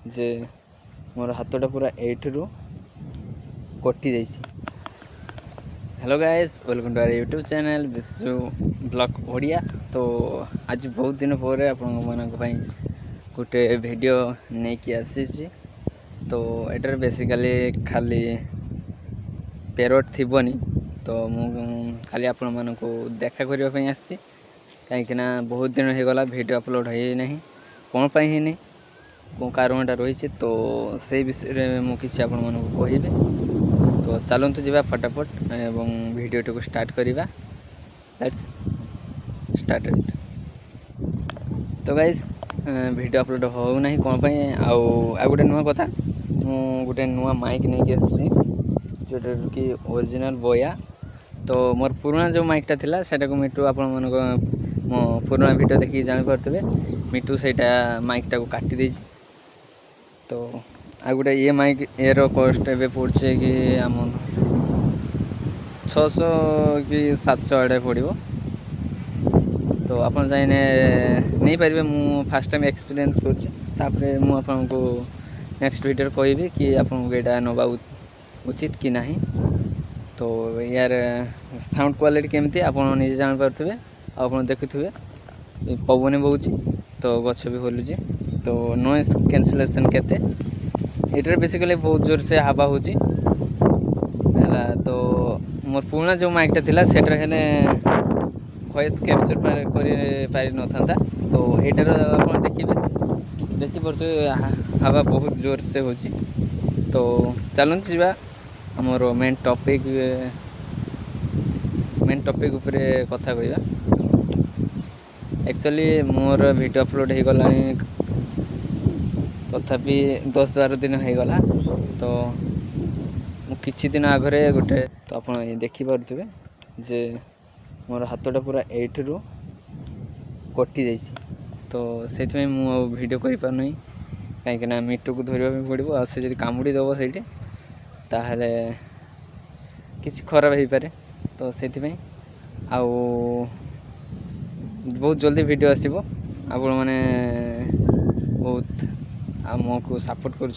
जे मोर हाथटा पूरा एठरू कटि जाइए। Hello guys, welcome to our YouTube channel Vishwa blog Odia. तो आज बहुत दिन पर आपण गोटे वीडियो नहीं कि आसी। तो एटार बेसिकली खाली पेरोट थी तो मु खाली आपण मानक देखा करने आसी कहीं बहुत दिन हो गला वीडियो अपलोड हो नहीं कौन पाई ही नहीं कौन कारणटा रही। तो से विषय में मुझे आपण मानक कहबे। तो चलतु जा फटाफट एवं वीडियो को स्टार्ट करवा। Let's start. तो गाइस वीडियो अपलोड हो ना कौन पाई आ गोटे नुआ कथा मु गोटे नुआ माइक नहीं आसी जोटा कि ओरिजिनल बोया। तो मोर पुराना जो माइकटा थिला सेटा को मिटू आपण मानक मो पुराना वीडियो देखि जानि परतबे मिटू सेटा माइकटा को काटी देछि। तो आ गोटे ये माइक एरो कॉस्ट एबे पड़छे कि आम 600 कि 700 आड़े पड़ो। तो आपन जाइने नहीं पारे मु फास्ट टाइम एक्सपीरियंस करपर मुझको नेक्स्ट वीडियो कहबी कि आपको यहाँ नवा उचित कि नहीं। तो यार साउंड क्वालिटी केमती आपन निजे जान पारे आप देखुए पवन बहुत तो गछ भी हलुची। तो नॉइस कैंसलेशन केते एटार बेसिकली बहुत जोर से हवा हो। तो मोर पुराना जो माइकटा थिला सेटर हेले वॉइस कैप्चर पारि न था। तो एटार आप देखिए हवा बहुत जोर से हो। तो चलते जा आमर मेन टॉपिक उपरे कथा कहवा। एक्चुअली मोर वीडियो अपलोड हो गला तथापि 10-12 दिन हो गला। तो किछि दिन आगे गोटे तो आप देखिपे जे मोर हाथटा पूरा एठरू कटि जाइए। तो से मु वीडियो कर पारनी कहीं मिटू को धरवा पड़ो आ से कामुड़ी दब से ताहले किसी खराब हो पारे। तो से बहुत जल्दी वीडियो आसो आपण मैंने बहुत आमको सपोर्ट कर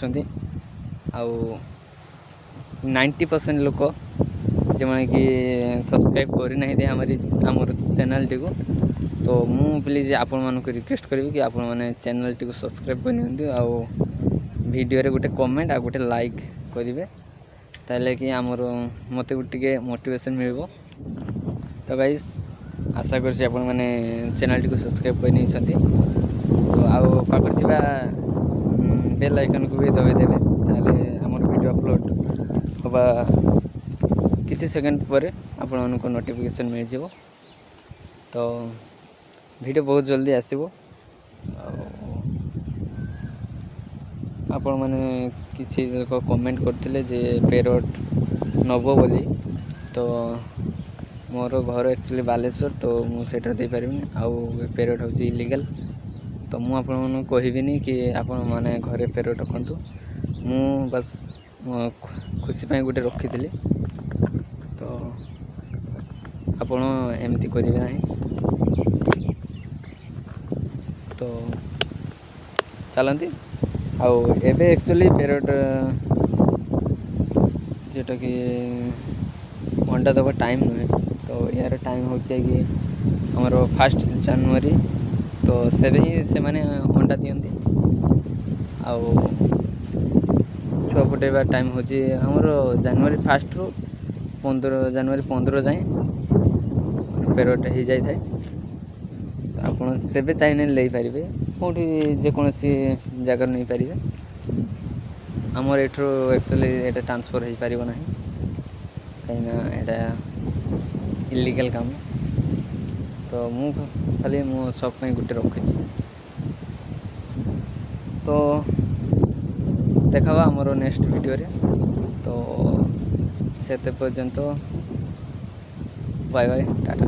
90% लोक जो मैंने कि सब्सक्राइब करना आमर चैनल टी को। तो मु प्लीज आपण मानक रिक्वेस्ट करी कि आपण मैंने चैनल टी को सब्सक्राइब करनी आउ वीडियो रे गोटे कमेंट आ गोटे लाइक करेंगे ताले कि आमर मत टे मोटिवेशन मिल। तो गाइस आशा कर मैंने चैनल टी को सब्सक्राइब कर। तो आउ पाखर बेल आइकन को भी दबाइदेवे ताले आमर वीडियो अपलोड होगा किसी सेकेंड पर आपण को नोटिफिकेशन मिल जाव। तो वीडियो बहुत जल्दी आसो आपण मैंने किसी लोग कमेंट करते जे पेरोट नब बोली। तो मोर घर एक्चुअली बालेश्वर तो मुझे दे पारिनी आउ पेरोट हूँ इलीगल। तो मु आपन कहबिनी कि आपण माने घरे पेरोट रखु मु बस खुशी पाई गोटे रखी थी। तो आपण एमती करेंगे ना। तो चलती आउ एबे एक्चुअली पेरोट जोटा कि अंडा दबा टाइम नुहे। तो यार टाइम हो कि आमर 1 जनवरी। तो से ही से माने अंडा दियंती आउ छुआ फुटेबा टाइम हो आमर जनवरी 1 रु 15 जनवरी 15 जाए पेरोट हो जाए। तो आप से चाहिए ले पारे कौटी जेकोसी जगार नहीं पारे आमर एठू एक्चुअली एटा ट्रांसफर हो पार ना कहीं इलीगल काम। तो मु खाली मो शौक में गोटे रखी। तो देखा आमर नेक्स्ट वीडियो रे। तो से पर्यंत बाय बाय टाटा।